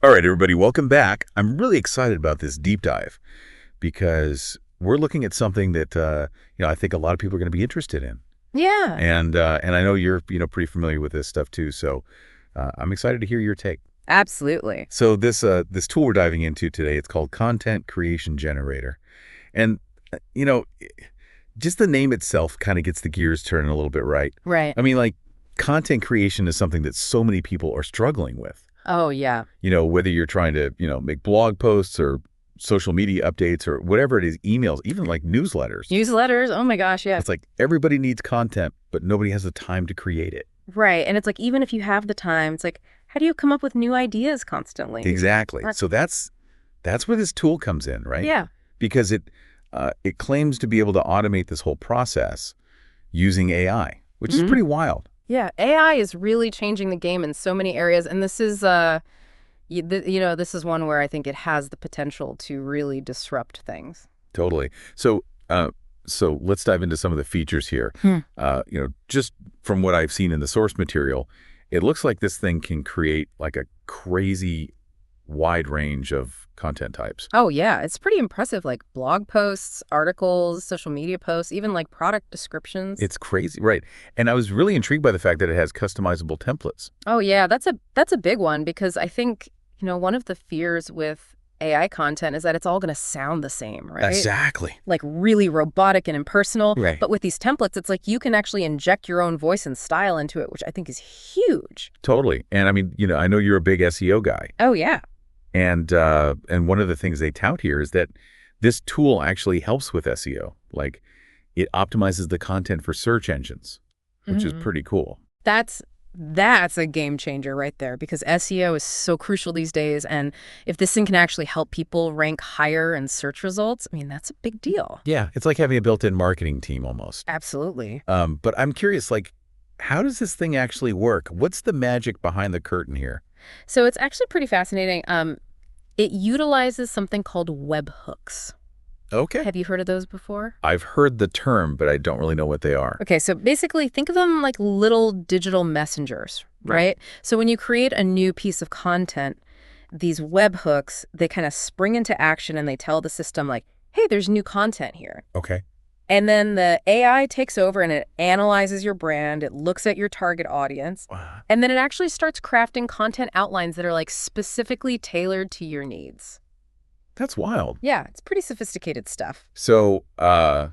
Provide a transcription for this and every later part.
All right, everybody, welcome back. I'm really excited about this deep dive because we're looking at something that I think a lot of people are going to be interested in. Yeah, And I know you're pretty familiar with this stuff too. So I'm excited to hear your take. absolutely. So this tool we're diving into today, it's called Content Creation Generator, and uh, you know, just the name itself kind of gets the gears turning a little bit, right? Right. I mean, like content creation is something that so many people are struggling with. Oh, yeah. Whether you're trying to, make blog posts or social media updates or whatever it is, emails, even like newsletters. Newsletters. Oh my gosh, yeah. It's like everybody needs content, but nobody has the time to create it. Right. And it's like, even if you have the time, it's like, how do you come up with new ideas constantly? Exactly. So that's where this tool comes in, right? Yeah. Because it claims to be able to automate this whole process using AI, which is pretty wild. Yeah. AI is really changing the game in so many areas. And this is, this is one where I think it has the potential to really disrupt things. Totally. So let's dive into some of the features here. Just from what I've seen in the source material, it looks like this thing can create like a crazy wide range of content types. Oh, yeah. It's pretty impressive. Like blog posts, articles, social media posts, even like product descriptions. It's crazy, right? And I was really intrigued by the fact that it has customizable templates. Oh, yeah. That's a big one because I think, one of the fears with AI content is that it's all going to sound the same, right? Exactly. Like really robotic and impersonal. Right. But with these templates, it's like you can actually inject your own voice and style into it, which I think is huge. Totally. And I mean, I know you're a big SEO guy. Oh, yeah. And one of the things they tout here is that this tool actually helps with SEO. Like it optimizes the content for search engines, which is pretty cool. That's a game changer right there because SEO is so crucial these days. And if this thing can actually help people rank higher in search results, I mean, that's a big deal. Yeah, it's like having a built-in marketing team almost. Absolutely. But I'm curious, like, how does this thing actually work? What's the magic behind the curtain here? So it's actually pretty fascinating. It utilizes something called webhooks. Okay. Have you heard of those before? I've heard the term, but I don't really know what they are. Okay, so basically think of them like little digital messengers, right? So when you create a new piece of content, these webhooks, they kind of spring into action and they tell the system like, hey, there's new content here. Okay. And then the AI takes over and it analyzes your brand, it looks at your target audience, and then it actually starts crafting content outlines that are like specifically tailored to your needs. That's wild. Yeah, it's pretty sophisticated stuff. So I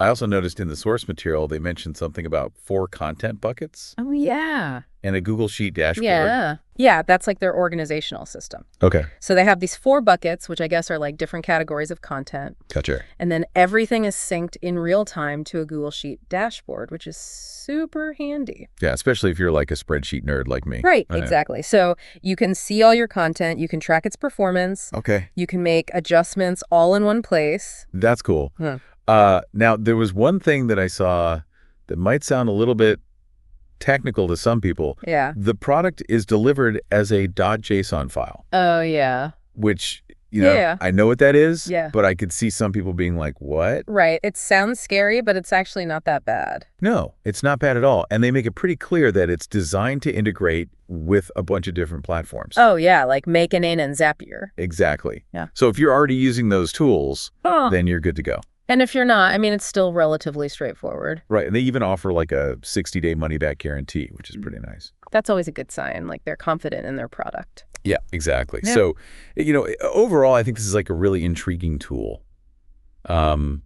also noticed in the source material, they mentioned something about 4 content buckets Oh, yeah. and a Google Sheet dashboard. Yeah, that's like their organizational system. Okay. So they have these 4 buckets, which I guess are like different categories of content. Gotcha. And then everything is synced in real time to a Google Sheet dashboard, which is super handy. Yeah, especially if you're like a spreadsheet nerd like me. Right, exactly. So you can see all your content, you can track its performance, Okay. you can make adjustments all in one place. That's cool. Huh. Now, there was one thing that I saw that might sound a little bit technical to some people. Yeah. The product is delivered as a .json file, Oh, yeah. which, Yeah. I know what that is, Yeah. but I could see some people being like, what? Right. It sounds scary, but it's actually not that bad. No, it's not bad at all. And they make it pretty clear that it's designed to integrate with a bunch of different platforms. Oh, yeah, like Makenin and Zapier. Exactly. Yeah. So if you're already using those tools, then you're good to go. And if you're not, I mean, it's still relatively straightforward. Right. And they even offer like a 60-day money-back guarantee, which is pretty nice. That's always a good sign, like they're confident in their product. Yeah, exactly. Yeah. So, overall, I think this is like a really intriguing tool. I'm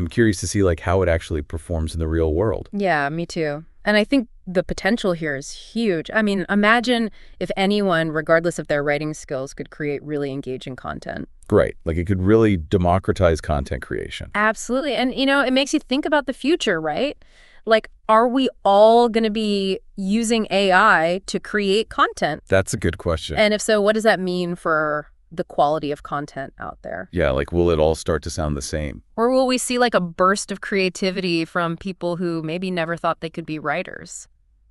curious to see like how it actually performs in the real world. Yeah, me too. And I think the potential here is huge. I mean, imagine if anyone, regardless of their writing skills, could create really engaging content. Right. Like it could really democratize content creation. Absolutely. And, it makes you think about the future, right? Like, are we all going to be using AI to create content? That's a good question. And if so, what does that mean for the quality of content out there? Yeah, like will it all start to sound the same? Or will we see like a burst of creativity from people who maybe never thought they could be writers?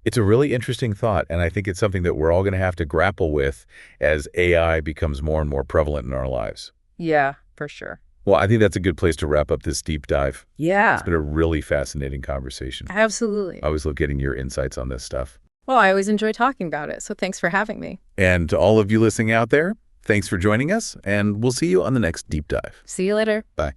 It's a really interesting thought, and I think it's something that we're all going to have to grapple with as AI becomes more and more prevalent in our lives. Yeah, for sure. Well, I think that's a good place to wrap up this deep dive. Yeah. It's been a really fascinating conversation. Absolutely. I always love getting your insights on this stuff. Well, I always enjoy talking about it, so thanks for having me. And to all of you listening out there, thanks for joining us, and we'll see you on the next Deep Dive. See you later. Bye.